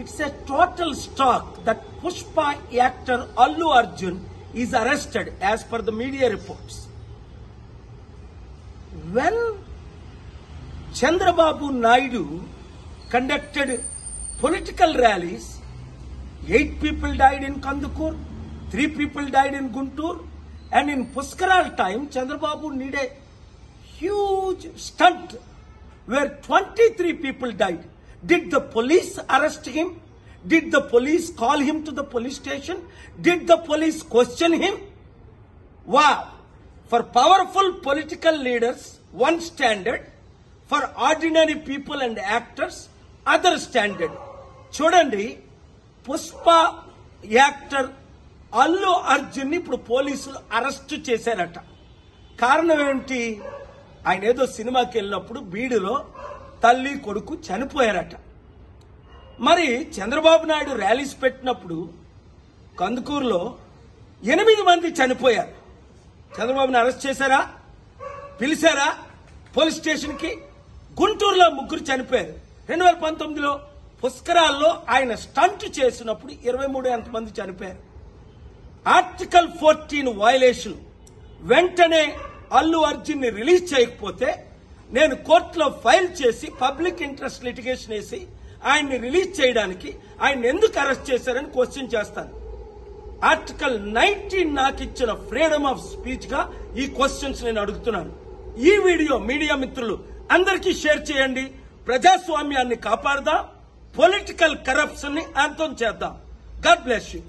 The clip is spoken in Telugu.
It's a total shock that Pushpa actor Allu Arjun is arrested as per the media reports. When Chandrababu Naidu conducted political rallies, 8 people died in Kandukur, 3 people died in Guntur, and in Puskaral time, Chandrababu need a huge stunt where 23 people died. Did the police arrest him? Did the police call him to the police station? Did the police question him? Wow! For powerful political leaders, one standard. For ordinary people and actors, other standard. చూడండి, పుష్ప యాక్టర్ అల్లు అర్జున్ ఇప్పుడు పోలీసులు అరెస్ట్ చేశారట. కారణం ఏంటి? ఆయన ఏదో సినిమాకి వెళ్ళినప్పుడు బీడులో తల్లి కొడుకు చనిపోయారట. మరి చంద్రబాబు నాయుడు ర్యాలీస్ పెట్టినప్పుడు కందుకూరులో 8 మంది చనిపోయారు. చంద్రబాబుని అరెస్ట్ చేశారా? పిలిచారా పోలీస్ స్టేషన్ కి? గుంటూరులో 3 చనిపోయారు. 2019లో పుష్కరాల్లో ఆయన స్టంట్ చేసినప్పుడు 23 మంది చనిపోయారు. Article 14 violation. వెంటనే అల్లు అర్జున్ ని రిలీజ్ చేయకపోతే నేను కోర్టులో ఫైల్ చేసి పబ్లిక్ ఇంట్రెస్ట్ లిటిగేషన్ వేసి ఆయన్ని రిలీజ్ చేయడానికి ఆయన ఎందుకు అరెస్ట్ చేశారని క్వశ్చన్ చేస్తాను. ఆర్టికల్ 19 నాకు ఇచ్చిన ఫ్రీడమ్ ఆఫ్ స్పీచ్ గా ఈ క్వశ్చన్స్ నేను అడుగుతున్నాను. ఈ వీడియో మీడియా మిత్రులు అందరికీ షేర్ చేయండి. ప్రజాస్వామ్యాన్ని కాపాడదాం, పొలిటికల్ కరప్షన్ ని అంతం చేద్దాం. God bless you.